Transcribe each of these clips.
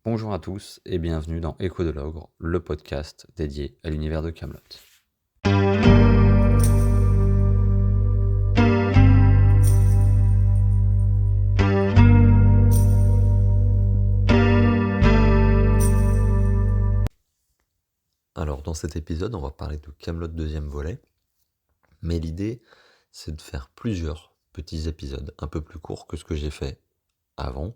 Bonjour à tous et bienvenue dans Écho de l'Ogre, le podcast dédié à l'univers de Camelot. Alors dans cet épisode, on va parler de Camelot deuxième volet, mais l'idée c'est de faire plusieurs petits épisodes un peu plus courts que ce que j'ai fait avant,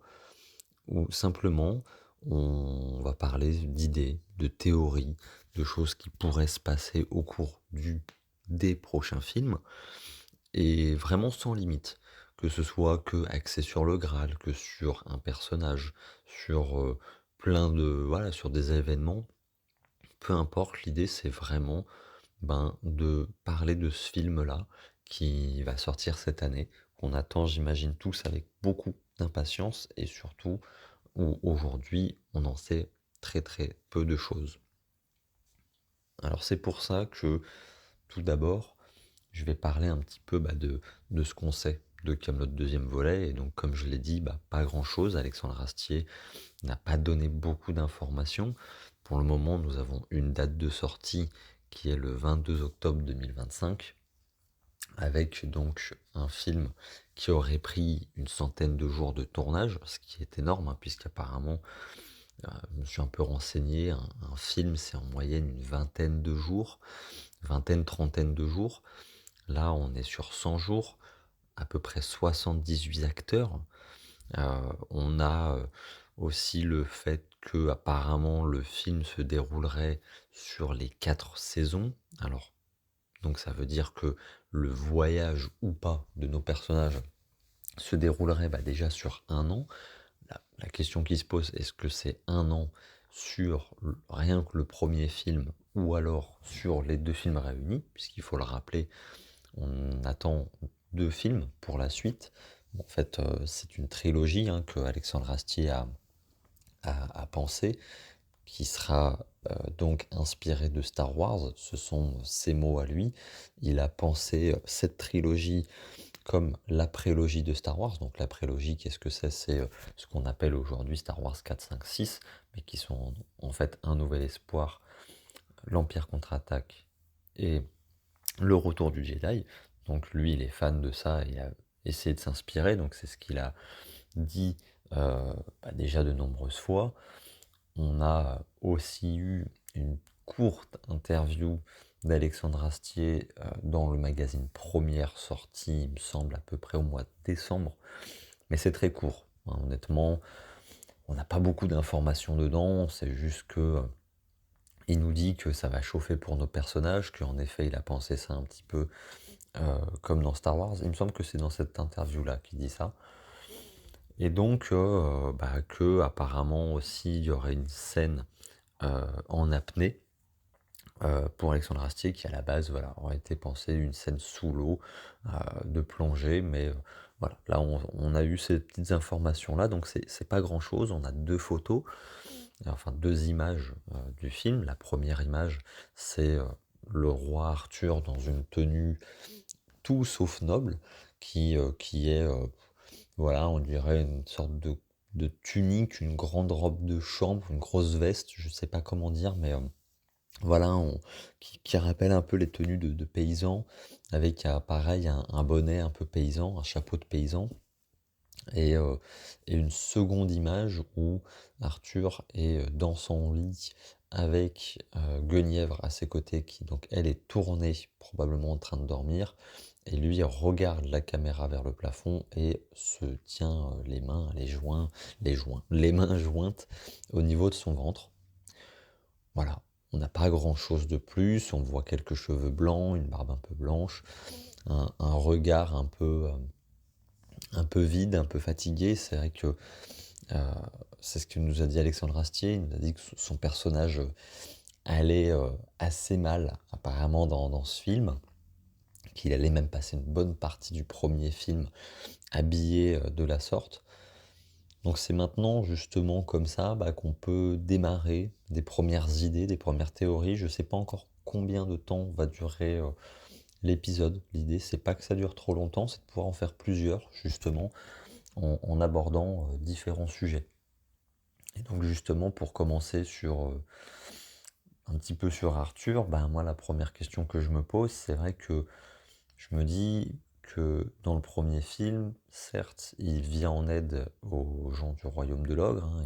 où simplement on va parler d'idées, de théories, de choses qui pourraient se passer au cours des prochains films, et vraiment sans limite, que ce soit que axé sur le Graal, que sur un personnage, sur sur des événements, peu importe, l'idée c'est vraiment de parler de ce film-là qui va sortir cette année, qu'on attend, j'imagine, tous avec beaucoup d'impatience et surtout où aujourd'hui on en sait très très peu de choses. Alors c'est pour ça que tout d'abord, je vais parler un petit peu de ce qu'on sait de Camelot deuxième volet. Et donc, comme je l'ai dit, pas grand-chose. Alexandre Astier n'a pas donné beaucoup d'informations. Pour le moment, nous avons une date de sortie qui est le 22 octobre 2025, avec donc un film qui aurait pris une centaine de jours de tournage, ce qui est énorme, puisqu'apparemment, je me suis un peu renseigné, un film c'est en moyenne une vingtaine de jours, trentaine de jours. Là, on est sur 100 jours, à peu près 78 acteurs. On a aussi le fait que apparemment le film se déroulerait sur les 4 saisons. Alors, donc ça veut dire que le voyage ou pas de nos personnages se déroulerait déjà sur un an. La question qui se pose, est-ce que c'est un an sur rien que le premier film ou alors sur les deux films réunis, puisqu'il faut le rappeler, on attend 2 films pour la suite. En fait, c'est une trilogie que Alexandre Astier a pensé, qui sera donc inspirée de Star Wars. Ce sont ses mots à lui. Il a pensé cette trilogie comme la prélogie de Star Wars. Donc la prélogie, qu'est-ce que c'est? C'est ce qu'on appelle aujourd'hui Star Wars 4, 5, 6, mais qui sont en fait Un Nouvel Espoir, l'Empire contre-attaque et le Retour du Jedi. Donc lui, il est fan de ça et a essayé de s'inspirer. Donc c'est ce qu'il a dit déjà de nombreuses fois. On a aussi eu une courte interview d'Alexandre Astier dans le magazine Première, sortie, il me semble, à peu près au mois de décembre. Mais c'est très court. Honnêtement, on n'a pas beaucoup d'informations dedans. C'est juste que il nous dit que ça va chauffer pour nos personnages, qu'en effet, il a pensé ça un petit peu comme dans Star Wars. Il me semble que c'est dans cette interview-là qu'il dit ça. Et donc, que apparemment aussi, il y aurait une scène en apnée pour Alexandre Astier, qui à la base aurait été pensé une scène sous l'eau, de plongée, mais voilà, là on a eu ces petites informations-là, donc c'est pas grand-chose. On a 2 photos, enfin 2 images du film. La première image, c'est le roi Arthur dans une tenue tout sauf noble, qui est, voilà, on dirait une sorte de tunique, une grande robe de chambre, une grosse veste, je sais pas comment dire, mais voilà, qui rappelle un peu les tenues de paysans, avec pareil un bonnet un peu paysan, un chapeau de paysan, et, euh, et une seconde image où Arthur est dans son lit avec Guenièvre à ses côtés, qui donc elle est tournée, probablement en train de dormir, et lui regarde la caméra vers le plafond et se tient les mains jointes au niveau de son ventre. Voilà, on n'a pas grand-chose de plus, on voit quelques cheveux blancs, une barbe un peu blanche, un regard un peu vide, un peu fatigué. C'est vrai que euh, c'est ce que nous a dit Alexandre Astier. Il nous a dit que son personnage allait assez mal apparemment dans ce film, qu'il allait même passer une bonne partie du premier film habillé de la sorte. Donc c'est maintenant justement comme ça qu'on peut démarrer des premières idées, des premières théories. Je ne sais pas encore combien de temps va durer l'épisode. L'idée c'est pas que ça dure trop longtemps, c'est de pouvoir en faire plusieurs justement en abordant différents sujets. Et donc justement pour commencer un petit peu sur Arthur, ben moi la première question que je me pose, c'est vrai que je me dis que dans le premier film, certes, il vient en aide aux gens du royaume de l'ogre, hein,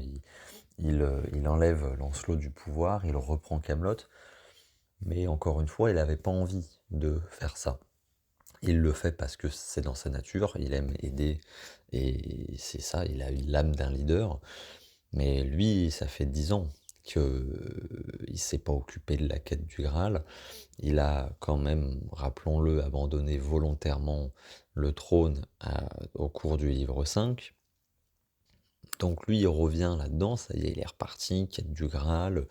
il enlève Lancelot du pouvoir, il reprend Camelot, mais encore une fois, il n'avait pas envie de faire ça. Il le fait parce que c'est dans sa nature, il aime aider, et c'est ça, il a eu l'âme d'un leader. Mais lui, ça fait 10 ans qu'il ne s'est pas occupé de la quête du Graal. Il a quand même, rappelons-le, abandonné volontairement le trône au cours du livre 5. Donc lui, il revient là-dedans, ça y est, il est reparti, quête du Graal,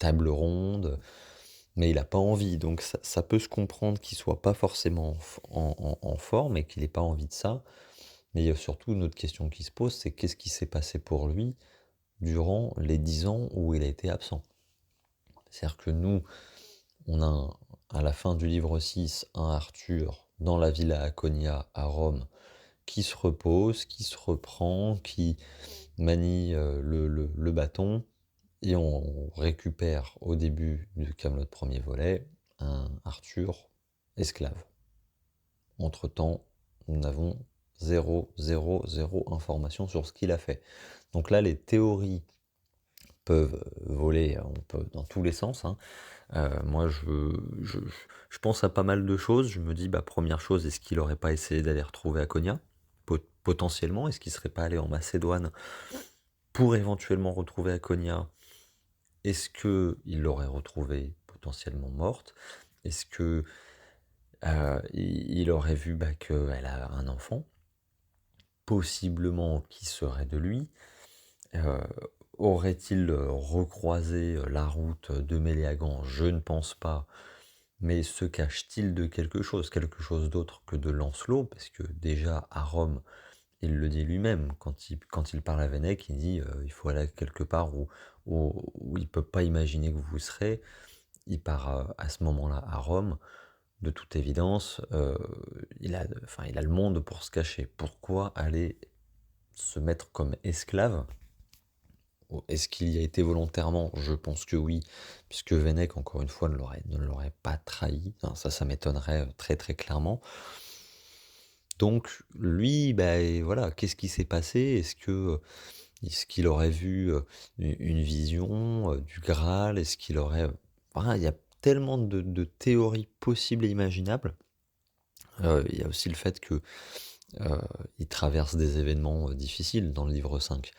table ronde, mais il n'a pas envie. Donc ça peut se comprendre qu'il soit pas forcément en forme et qu'il n'ait pas envie de ça. Mais il y a surtout une autre question qui se pose, c'est qu'est-ce qui s'est passé pour lui durant les 10 ans où il a été absent. C'est-à-dire que nous, on a à la fin du livre 6 un Arthur dans la villa Aconia à Rome qui se repose, qui se reprend, qui manie le bâton, et on récupère au début du Camelot premier volet un Arthur esclave. Entre-temps, nous n'avons zéro information sur ce qu'il a fait. Donc là, les théories peuvent voler dans tous les sens, hein. Moi, je pense à pas mal de choses. Je me dis, bah, première chose, est-ce qu'il n'aurait pas essayé d'aller retrouver Aconia? Potentiellement, est-ce qu'il serait pas allé en Macédoine pour éventuellement retrouver Aconia? Est-ce qu'il l'aurait retrouvée potentiellement morte? Est-ce que il aurait vu qu'elle a un enfant, possiblement qui serait de lui? Aurait-il recroisé la route de Méléagant? Je ne pense pas. Mais se cache-t-il de quelque chose d'autre que de Lancelot? Parce que déjà à Rome, il le dit lui-même, quand il parle à Vennec, il dit il faut aller quelque part où il ne peut pas imaginer que vous serez. Il part à ce moment-là à Rome. De toute évidence, il a le monde pour se cacher. Pourquoi aller se mettre comme esclave? Est-ce qu'il y a été volontairement? Je pense que oui, puisque Vennec, encore une fois, ne l'aurait pas trahi. Enfin, ça m'étonnerait très très clairement. Donc lui, ben voilà, qu'est-ce qui s'est passé? Est-ce qu'il aurait vu une vision du Graal? Est-ce qu'il aurait... Voilà, il y a tellement de théories possibles et imaginables. Il y a aussi le fait que il traverse des événements difficiles dans le livre 5.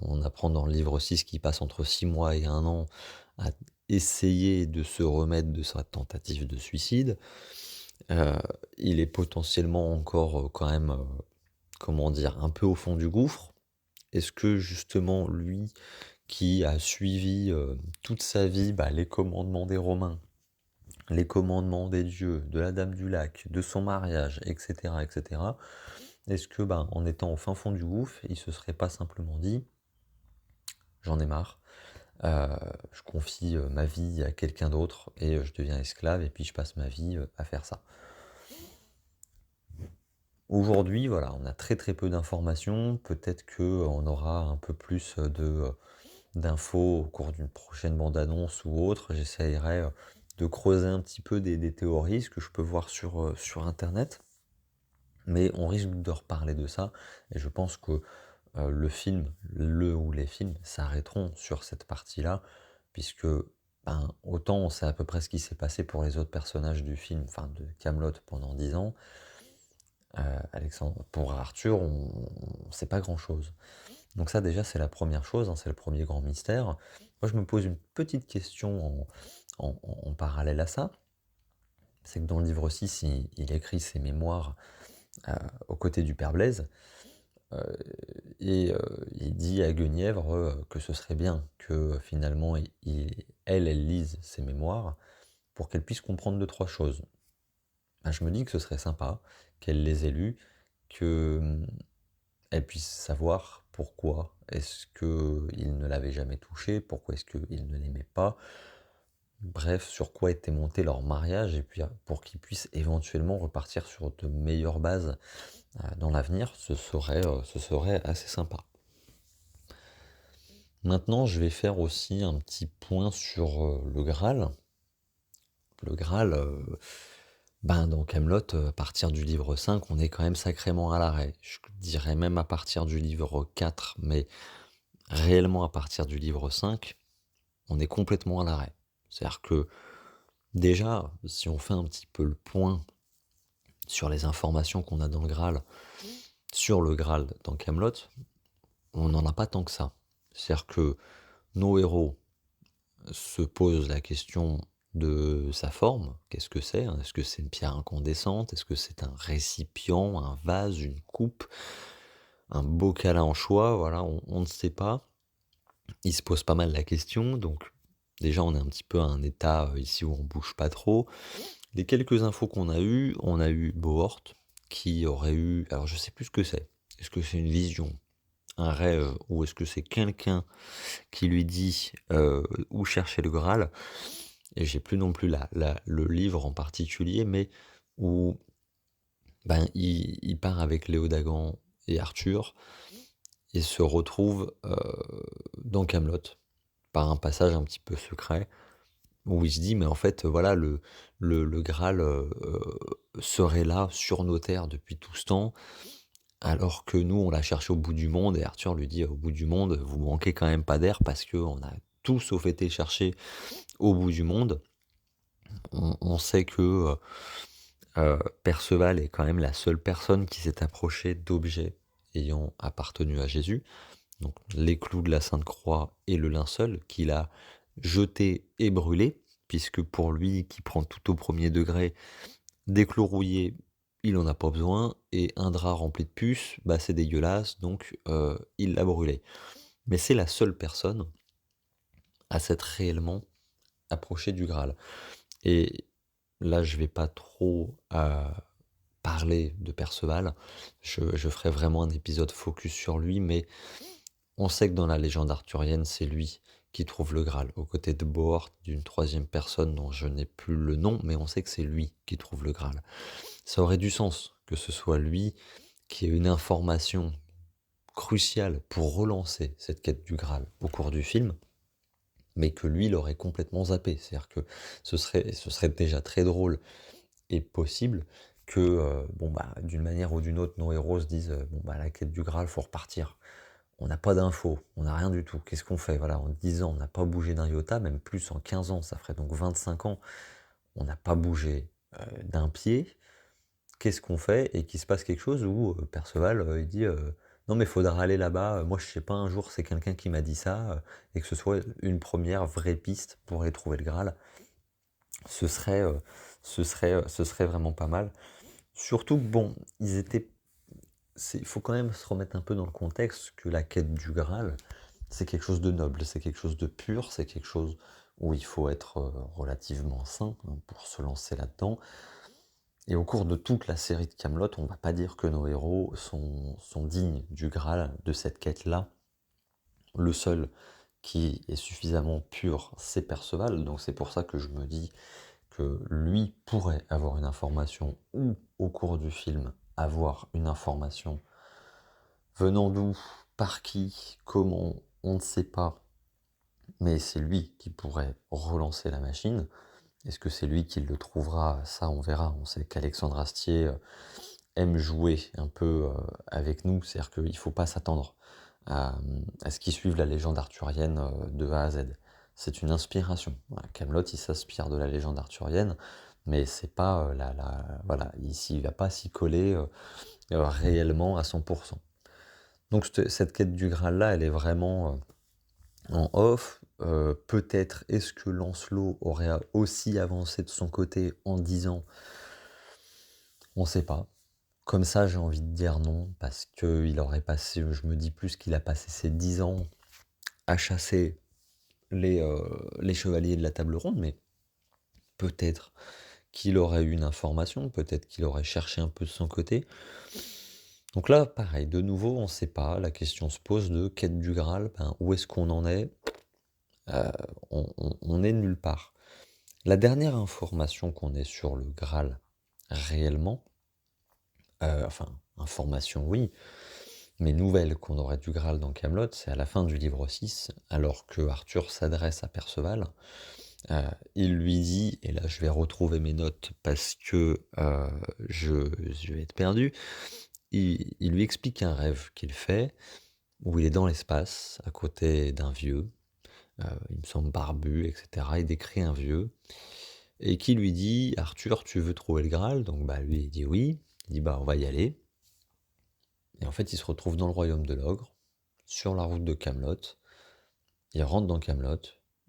On apprend dans le livre 6 qu'il passe entre 6 mois et 1 an à essayer de se remettre de sa tentative de suicide. Il est potentiellement encore quand même, comment dire, un peu au fond du gouffre. Est-ce que justement lui, qui a suivi toute sa vie les commandements des Romains, les commandements des dieux, de la Dame du Lac, de son mariage, etc., etc., est-ce que, en étant au fin fond du gouffre, il se serait pas simplement dit, j'en ai marre, je confie ma vie à quelqu'un d'autre et je deviens esclave et puis je passe ma vie à faire ça. Aujourd'hui, voilà, on a très très peu d'informations. Peut-être qu'on aura un peu plus d'infos au cours d'une prochaine bande-annonce ou autre. J'essayerai de creuser un petit peu des théories, ce que je peux voir sur Internet. Mais on risque de reparler de ça. Et je pense que le film, ou les films s'arrêteront sur cette partie-là, puisque autant on sait à peu près ce qui s'est passé pour les autres personnages du film, enfin de Camelot pendant 10 ans, pour Arthur, on ne sait pas grand-chose. Donc ça déjà c'est la première chose, hein, c'est le premier grand mystère. Moi je me pose une petite question en parallèle à ça, c'est que dans le livre 6, il écrit ses mémoires aux côtés du père Blaise, et il dit à Guenièvre que ce serait bien que finalement elle lise ses mémoires pour qu'elle puisse comprendre deux, trois choses. Je me dis que ce serait sympa qu'elle les ait lues, qu'elle puisse savoir pourquoi est-ce qu'il ne l'avait jamais touchée, pourquoi est-ce qu'il ne l'aimait pas, bref, sur quoi était monté leur mariage, et puis pour qu'ils puissent éventuellement repartir sur de meilleures bases dans l'avenir, ce serait assez sympa. Maintenant, je vais faire aussi un petit point sur le Graal. Le Graal, dans Kaamelott, à partir du livre 5, on est quand même sacrément à l'arrêt. Je dirais même à partir du livre 4, mais réellement à partir du livre 5, on est complètement à l'arrêt. C'est-à-dire que déjà, si on fait un petit peu le point sur les informations qu'on a dans le Graal, sur le Graal dans Kaamelott, on n'en a pas tant que ça. C'est-à-dire que nos héros se posent la question de sa forme. Qu'est-ce que c'est, hein? Est-ce que c'est une pierre incandescente? Est-ce que c'est un récipient, un vase, une coupe, un bocal à anchois? Voilà, on ne sait pas. Ils se posent pas mal la question, donc déjà on est un petit peu à un état ici où on bouge pas trop. Les quelques infos qu'on a eues, on a eu Bohort qui aurait eu, alors je sais plus ce que c'est. Est-ce que c'est une vision, un rêve, ou est-ce que c'est quelqu'un qui lui dit où chercher le Graal? Et j'ai plus non plus le livre en particulier, mais où il part avec Léodagan et Arthur et se retrouve dans Kaamelott par un passage un petit peu secret où il se dit mais en fait voilà le Graal serait là sur nos terres depuis tout ce temps alors que nous on l'a cherché au bout du monde, et Arthur lui dit au bout du monde vous manquez quand même pas d'air parce que on a tout sauf été chercher au bout du monde. On sait que Perceval est quand même la seule personne qui s'est approchée d'objets ayant appartenu à Jésus, donc les clous de la Sainte Croix et le linceul qu'il a jeté et brûlé, puisque pour lui qui prend tout au premier degré, des clous rouillés, il en a pas besoin, et un drap rempli de puces, c'est dégueulasse, donc il l'a brûlé. Mais c'est la seule personne à s'être réellement approchée du Graal. Et là, je vais pas trop parler de Perceval. Je ferai vraiment un épisode focus sur lui, mais on sait que dans la légende arthurienne, c'est lui qui trouve le Graal, aux côtés de Bohort, d'une troisième personne dont je n'ai plus le nom, mais on sait que c'est lui qui trouve le Graal. Ça aurait du sens que ce soit lui qui ait une information cruciale pour relancer cette quête du Graal au cours du film, mais que lui l'aurait complètement zappé. C'est-à-dire que ce serait déjà très drôle et possible que, d'une manière ou d'une autre, nos héros se disent la quête du Graal, faut repartir. On n'a pas d'infos, on n'a rien du tout. Qu'est-ce qu'on fait? Voilà, en 10 ans, on n'a pas bougé d'un iota, même plus en 15 ans, ça ferait donc 25 ans, on n'a pas bougé d'un pied. Qu'est-ce qu'on fait? Et qu'il se passe quelque chose où Perceval, il dit non mais faudra aller là-bas, moi je sais pas, un jour c'est quelqu'un qui m'a dit ça, et que ce soit une première vraie piste pour aller trouver le Graal, ce serait, ce serait vraiment pas mal. Surtout que bon, il faut quand même se remettre un peu dans le contexte que la quête du Graal, c'est quelque chose de noble, c'est quelque chose de pur, c'est quelque chose où il faut être relativement sain pour se lancer là-dedans. Et au cours de toute la série de Kaamelott, on va pas dire que nos héros sont dignes du Graal, de cette quête-là. Le seul qui est suffisamment pur, c'est Perceval, donc c'est pour ça que je me dis que lui pourrait avoir une information, ou au cours du film avoir une information venant d'où, par qui, comment, on ne sait pas, mais c'est lui qui pourrait relancer la machine. Est-ce que c'est lui qui le trouvera? Ça, on verra. On sait qu'Alexandre Astier aime jouer un peu avec nous, c'est-à-dire qu'il ne faut pas s'attendre à ce qu'il suive la légende arthurienne de A à Z. C'est une inspiration. Voilà, Kaamelott, il s'inspire de la légende arthurienne, mais c'est pas voilà, il va pas s'y coller réellement à 100%. Donc cette quête du Graal-là, elle est vraiment en off. Peut-être est-ce que Lancelot aurait aussi avancé de son côté en 10 ans? On ne sait pas. Comme ça, j'ai envie de dire non, parce qu'il aurait passé, je me dis plus qu'il a passé ses 10 ans à chasser les chevaliers de la table ronde, mais peut-être qu'il aurait eu une information, peut-être qu'il aurait cherché un peu de son côté. Donc là, pareil, de nouveau, on ne sait pas, la question se pose de quête du Graal, où est-ce qu'on en est? On est nulle part. La dernière information qu'on ait sur le Graal réellement, enfin, information oui, mes nouvelles qu'on aurait du Graal dans Camelot, c'est à la fin du livre 6, alors que Arthur s'adresse à Perceval. Il lui dit, et là je vais retrouver mes notes parce que je vais être perdu, il lui explique un rêve qu'il fait, où il est dans l'espace, à côté d'un vieux, il me semble barbu, etc. Il décrit un vieux, et qui lui dit, Arthur, tu veux trouver le Graal? Donc bah lui il dit oui, il dit bah on va y aller. Et en fait il se retrouve dans le royaume de l'ogre, sur la route de Camelot. Ils rentrent dans Camelot,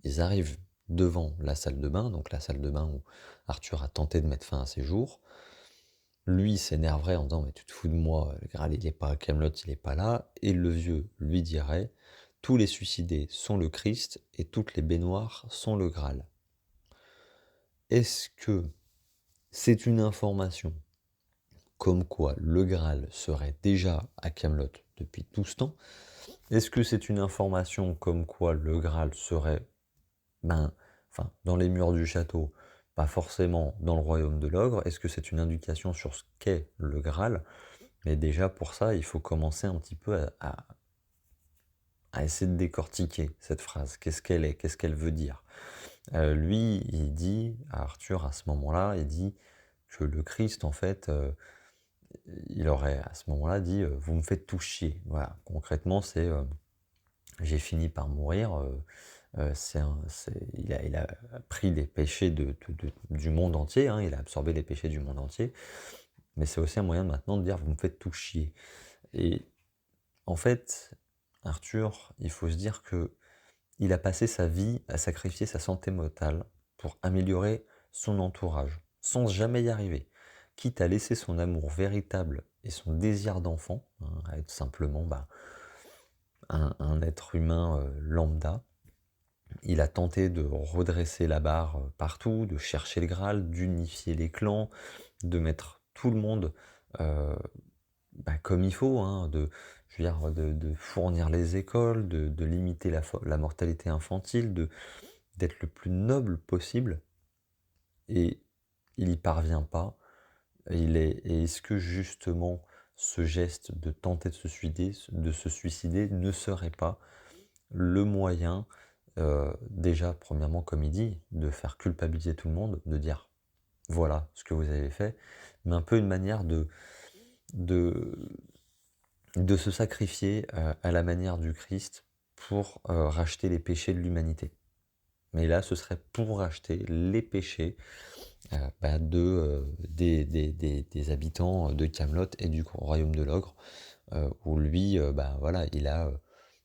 ils arrivent devant la salle de bain, donc la salle de bain où Arthur a tenté de mettre fin à ses jours. Lui s'énerverait en disant mais tu te fous de moi, le Graal il est pas à Camelot, il est pas là. Et le vieux lui dirait tous les suicidés sont le Christ et toutes les baignoires sont le Graal. Est-ce que c'est une information comme quoi le Graal serait déjà à Camelot depuis tout ce temps? Est-ce que c'est une information comme quoi le Graal serait dans les murs du château, pas forcément dans le royaume de l'ogre? Est-ce que c'est une indication sur ce qu'est le Graal? Mais déjà pour ça, il faut commencer un petit peu à essayer de décortiquer cette phrase. Qu'est-ce qu'elle est? Qu'est-ce qu'elle veut dire? Lui, il dit à Arthur à ce moment-là, il dit que le Christ, en fait, il aurait à ce moment-là dit vous me faites tout chier. Voilà, concrètement, c'est j'ai fini par mourir. Il a pris les péchés du monde entier, hein, il a absorbé les péchés du monde entier, mais c'est aussi un moyen maintenant de dire vous me faites tout chier. Et en fait, Arthur, il faut se dire que il a passé sa vie à sacrifier sa santé mentale pour améliorer son entourage, sans jamais y arriver, quitte à laisser son amour véritable et son désir d'enfant, hein, à être simplement un être humain lambda. Il a tenté de redresser la barre partout, de chercher le Graal, d'unifier les clans, de mettre tout le monde comme il faut, hein, je veux dire, de fournir les écoles, de limiter la mortalité infantile, d'être le plus noble possible, et il n'y parvient pas. Et est-ce que justement ce geste de tenter de se suicider ne serait pas le moyen, déjà, premièrement, comme il dit, de faire culpabiliser tout le monde, de dire voilà ce que vous avez fait, mais un peu une manière de, de se sacrifier à la manière du Christ pour racheter les péchés de l'humanité. Mais là, ce serait pour racheter les péchés des habitants de Camelot et du royaume de l'ogre, où lui, voilà, il a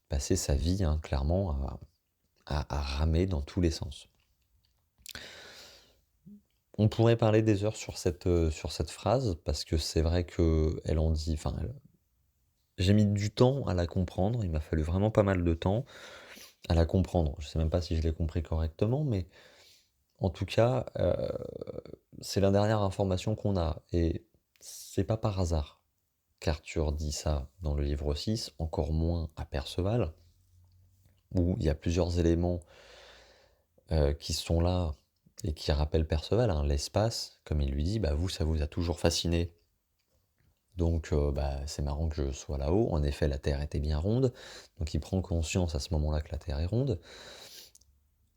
passé sa vie, hein, clairement, à ramer dans tous les sens. On pourrait parler des heures sur cette phrase, parce que c'est vrai qu'elle en dit... J'ai mis du temps à la comprendre, il m'a fallu vraiment pas mal de temps à la comprendre. Je sais même pas si je l'ai compris correctement, mais en tout cas, c'est la dernière information qu'on a. Et c'est pas par hasard qu'Arthur dit ça dans le livre 6, encore moins à Perceval, où il y a plusieurs éléments qui sont là et qui rappellent Perceval, hein. L'espace, comme il lui dit, vous, ça vous a toujours fasciné. Donc c'est marrant que je sois là-haut. En effet, la Terre était bien ronde. Donc il prend conscience à ce moment-là que la Terre est ronde,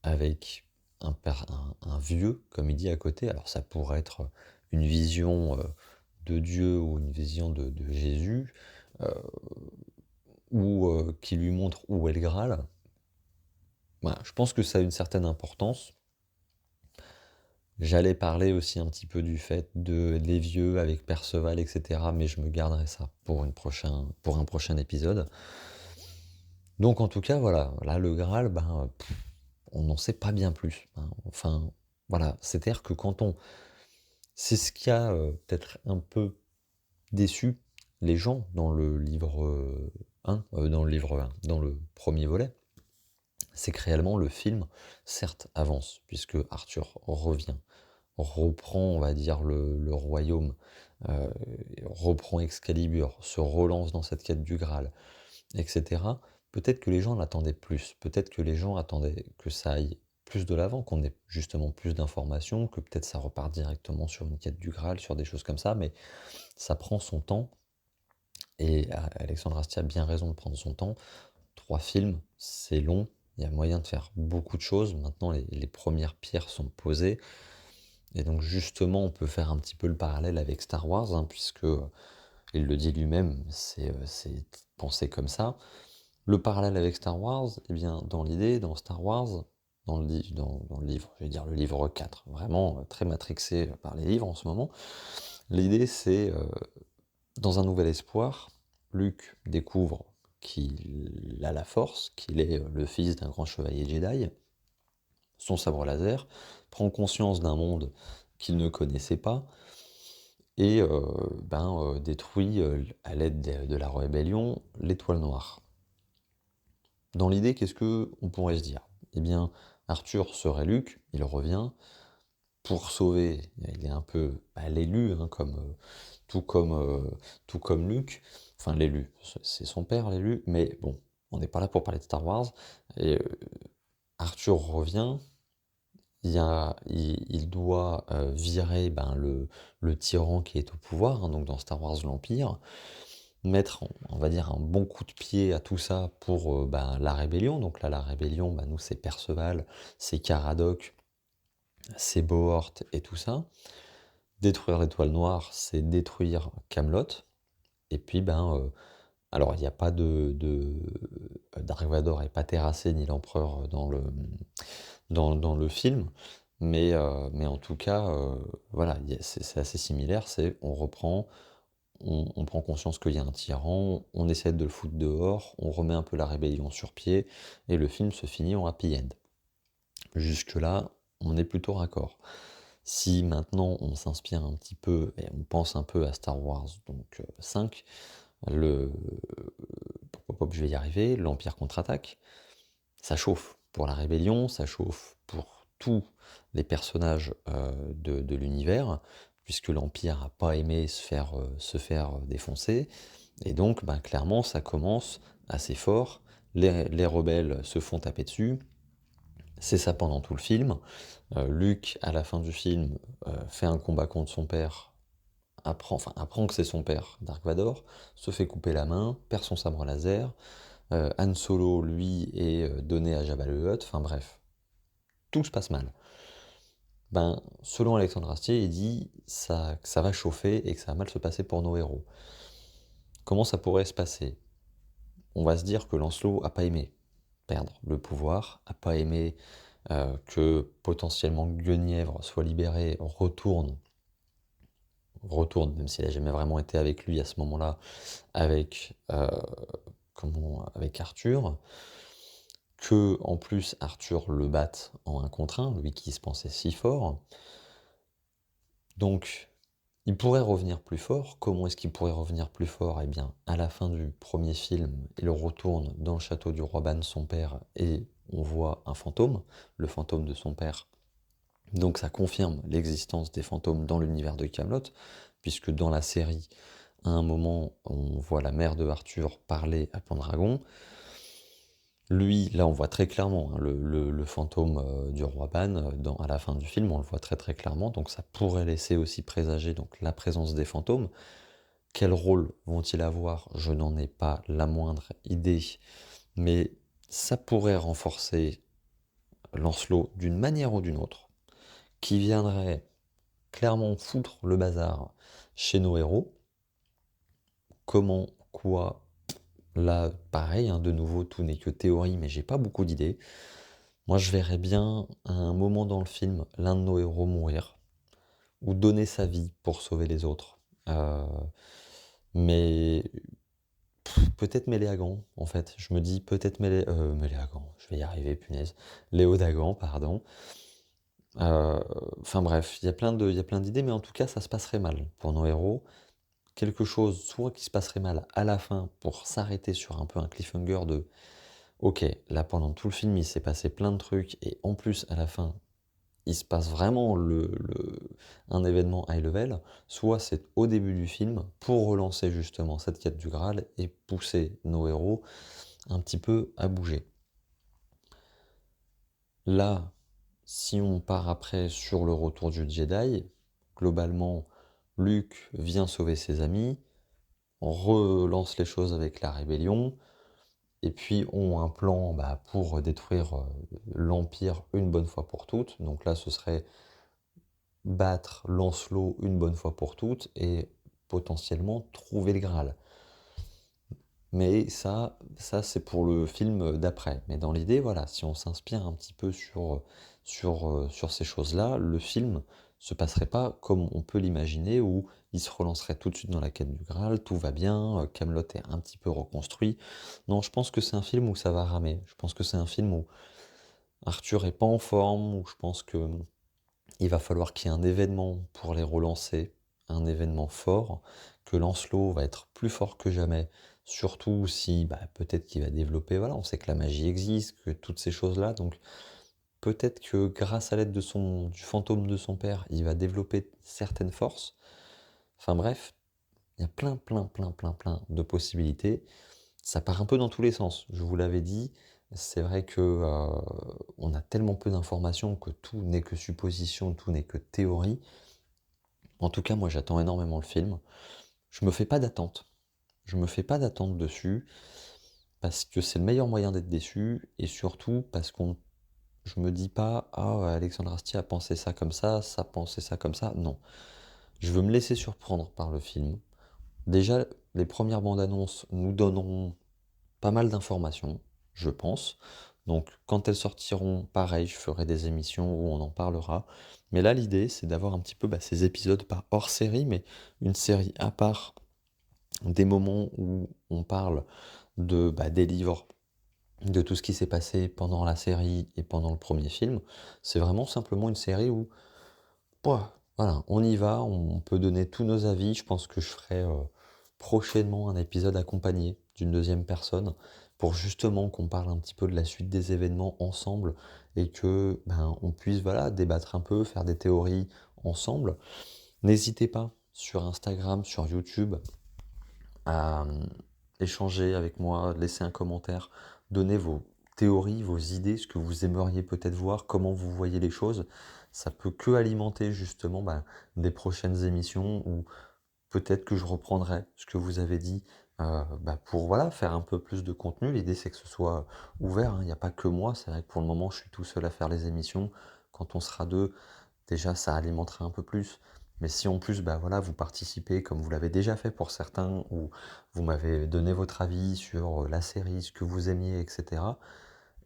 avec un vieux, comme il dit à côté. Alors ça pourrait être une vision de Dieu ou une vision de Jésus, ou qui lui montre où est le Graal. Je pense que ça a une certaine importance. J'allais parler aussi un petit peu du fait des vieux avec Perceval, etc. Mais je me garderai ça pour un prochain épisode. Donc en tout cas, voilà, là le Graal, on n'en sait pas bien plus, hein. Enfin, voilà, c'est-à-dire que c'est ce qui a peut-être un peu déçu les gens dans le livre 1, dans le premier volet, c'est que réellement le film, certes, avance, puisque Arthur reprend, on va dire, le royaume, reprend Excalibur, se relance dans cette quête du Graal, etc. Peut-être que les gens l'attendaient plus, peut-être que les gens attendaient que ça aille plus de l'avant, qu'on ait justement plus d'informations, que peut-être ça repart directement sur une quête du Graal, sur des choses comme ça, mais ça prend son temps. Et Alexandre Astier a bien raison de prendre son temps. 3 films, c'est long, il y a moyen de faire beaucoup de choses. Maintenant, les premières pierres sont posées. Et donc justement, on peut faire un petit peu le parallèle avec Star Wars, hein, puisque il le dit lui-même, c'est pensé comme ça. Le parallèle avec Star Wars, eh bien, dans l'idée, dans Star Wars, dans le livre, je vais dire le livre 4, vraiment très matrixé par les livres en ce moment, l'idée c'est, dans un nouvel espoir, Luke découvre qu'il a la force, qu'il est le fils d'un grand chevalier Jedi, son sabre laser, prend conscience d'un monde qu'il ne connaissait pas, et détruit, à l'aide de la rébellion, l'étoile noire. Dans l'idée, qu'est-ce que on pourrait se dire? Eh bien, Arthur serait Luke, il revient pour sauver, il est un peu l'élu, hein, tout comme, euh, tout comme Luke, enfin l'élu, c'est son père l'élu, mais bon, on n'est pas là pour parler de Star Wars, et Arthur revient, il doit virer le tyran qui est au pouvoir, hein, donc dans Star Wars l'Empire, mettre, on va dire, un bon coup de pied à tout ça pour la rébellion. Donc là, la rébellion, nous, c'est Perceval, c'est Caradoc, c'est Bohort et tout ça. Détruire l'étoile noire, c'est détruire Camelot. Et puis, alors, il n'y a pas Dark Vador n'est pas terrassé, ni l'empereur dans le film. Mais en tout cas, voilà, c'est assez similaire. C'est on reprend, on prend conscience qu'il y a un tyran, on essaie de le foutre dehors, on remet un peu la rébellion sur pied, et le film se finit en happy end. Jusque-là, on est plutôt raccord. Si maintenant on s'inspire un petit peu et on pense un peu à Star Wars, donc 5, le je vais y arriver, l'Empire contre-attaque, ça chauffe pour la rébellion, ça chauffe pour tous les personnages de l'univers, puisque l'Empire n'a pas aimé se faire défoncer, et donc clairement ça commence assez fort, les rebelles se font taper dessus, c'est ça pendant tout le film. Luke, à la fin du film, fait un combat contre son père, apprend que c'est son père, Dark Vador, se fait couper la main, perd son sabre laser. Han Solo, lui, est donné à Jabba le Hutt. Enfin bref, tout se passe mal. Selon Alexandre Astier, il dit que ça va chauffer et que ça va mal se passer pour nos héros. Comment ça pourrait se passer? On va se dire que Lancelot a pas aimé perdre le pouvoir, a pas aimé que potentiellement Guenièvre soit libéré, retourne, même s'il n'a jamais vraiment été avec lui à ce moment-là, avec, avec Arthur, que en plus Arthur le batte en 1 contre 1, lui qui se pensait si fort. Donc, il pourrait revenir plus fort. Comment est-ce qu'il pourrait revenir plus fort? Eh bien, à la fin du premier film, il retourne dans le château du roi Ban, son père, et on voit un fantôme, le fantôme de son père. Donc ça confirme l'existence des fantômes dans l'univers de Camelot, puisque dans la série, à un moment, on voit la mère de Arthur parler à Pendragon. Lui, là, on voit très clairement, hein, le fantôme du roi Ban, à la fin du film, on le voit très très clairement, donc ça pourrait laisser aussi présager donc, la présence des fantômes. Quel rôle vont-ils avoir? Je n'en ai pas la moindre idée, mais ça pourrait renforcer Lancelot d'une manière ou d'une autre, qui viendrait clairement foutre le bazar chez nos héros. Comment, quoi, là, pareil, hein, de nouveau, tout n'est que théorie, mais j'ai pas beaucoup d'idées. Moi, je verrais bien, à un moment dans le film, l'un de nos héros mourir, ou donner sa vie pour sauver les autres. Euh, mais peut-être Méléagant, en fait. Je me dis peut-être Méléagant, je vais y arriver, punaise. Léo Dagan, pardon. Enfin bref, il y a plein d'idées, mais en tout cas, ça se passerait mal pour nos héros. Quelque chose, soit qui se passerait mal à la fin pour s'arrêter sur un peu un cliffhanger de ok, là pendant tout le film il s'est passé plein de trucs et en plus à la fin il se passe vraiment un événement high level, soit c'est au début du film pour relancer justement cette quête du Graal et pousser nos héros un petit peu à bouger. Là, si on part après sur le retour du Jedi, globalement, Luke vient sauver ses amis, relancent les choses avec la rébellion, et puis ont un plan pour détruire l'Empire une bonne fois pour toutes. Donc là, ce serait battre Lancelot une bonne fois pour toutes et potentiellement trouver le Graal. Mais ça c'est pour le film d'après. Mais dans l'idée, voilà, si on s'inspire un petit peu sur ces choses-là, le film se passerait pas comme on peut l'imaginer, où il se relancerait tout de suite dans la quête du Graal, tout va bien, Camelot est un petit peu reconstruit. Non, je pense que c'est un film où ça va ramer. Je pense que c'est un film où Arthur est pas en forme, où je pense que il va falloir qu'il y ait un événement pour les relancer, un événement fort, que Lancelot va être plus fort que jamais, surtout si peut-être qu'il va développer, voilà, on sait que la magie existe, que toutes ces choses-là, donc peut-être que grâce à l'aide du fantôme de son père, il va développer certaines forces. Enfin bref, il y a plein de possibilités. Ça part un peu dans tous les sens, je vous l'avais dit. C'est vrai que on a tellement peu d'informations que tout n'est que supposition, tout n'est que théorie. En tout cas, moi j'attends énormément le film. Je me fais pas d'attente. Je me fais pas d'attente dessus parce que c'est le meilleur moyen d'être déçu, et surtout parce qu'on je me dis pas ah Alexandre Astier a pensé ça pensé ça comme ça. Non. Je veux me laisser surprendre par le film. Déjà, les premières bandes annonces nous donneront pas mal d'informations, je pense. Donc quand elles sortiront, pareil, je ferai des émissions où on en parlera. Mais là, l'idée, c'est d'avoir un petit peu ces épisodes, pas hors série, mais une série à part, des moments où on parle des livres, de tout ce qui s'est passé pendant la série et pendant le premier film. C'est vraiment simplement une série où, voilà, on y va, on peut donner tous nos avis. Je pense que je ferai prochainement un épisode accompagné d'une deuxième personne pour justement qu'on parle un petit peu de la suite des événements ensemble, et que on puisse voilà débattre un peu, faire des théories ensemble. N'hésitez pas sur Instagram, sur YouTube, à échanger avec moi, laisser un commentaire, donner vos théories, vos idées, ce que vous aimeriez peut-être voir, comment vous voyez les choses. Ça peut que alimenter justement des prochaines émissions, où peut-être que je reprendrai ce que vous avez dit pour voilà, faire un peu plus de contenu. L'idée c'est que ce soit ouvert, hein. Il n'y a pas que moi. C'est vrai que pour le moment je suis tout seul à faire les émissions. Quand on sera deux, déjà ça alimentera un peu plus. Mais si en plus voilà, vous participez comme vous l'avez déjà fait pour certains, ou vous m'avez donné votre avis sur la série, ce que vous aimiez, etc.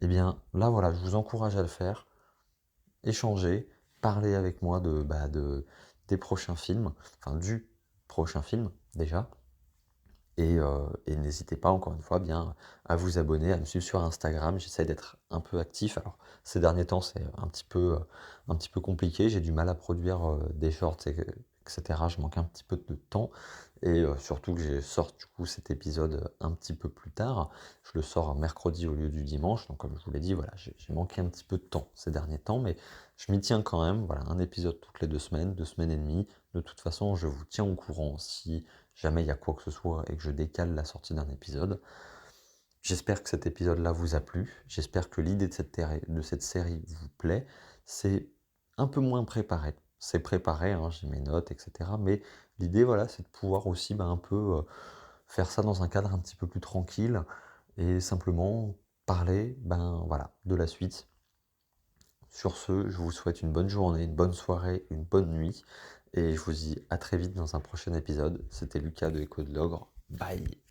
Eh bien là voilà, je vous encourage à le faire, échanger, parler avec moi des prochains films, enfin du prochain film déjà. Et n'hésitez pas encore une fois bien à vous abonner, à me suivre sur Instagram. J'essaie d'être un peu actif. Alors ces derniers temps c'est un petit peu compliqué, j'ai du mal à produire des shorts, etc. Je manque un petit peu de temps, et surtout que je sors du coup cet épisode un petit peu plus tard. Je le sors un mercredi au lieu du dimanche, donc comme je vous l'ai dit, voilà, j'ai manqué un petit peu de temps ces derniers temps, mais je m'y tiens quand même. Voilà, un épisode toutes les 2 semaines, 2 semaines et demie. De toute façon, je vous tiens au courant si jamais il y a quoi que ce soit et que je décale la sortie d'un épisode. J'espère que cet épisode-là vous a plu. J'espère que l'idée de cette série vous plaît. C'est un peu moins préparé. C'est préparé, hein, j'ai mes notes, etc. Mais l'idée, voilà, c'est de pouvoir aussi un peu faire ça dans un cadre un petit peu plus tranquille, et simplement parler voilà, de la suite. Sur ce, je vous souhaite une bonne journée, une bonne soirée, une bonne nuit, et je vous dis à très vite dans un prochain épisode. C'était Lucas de Echo de l'Ogre. Bye!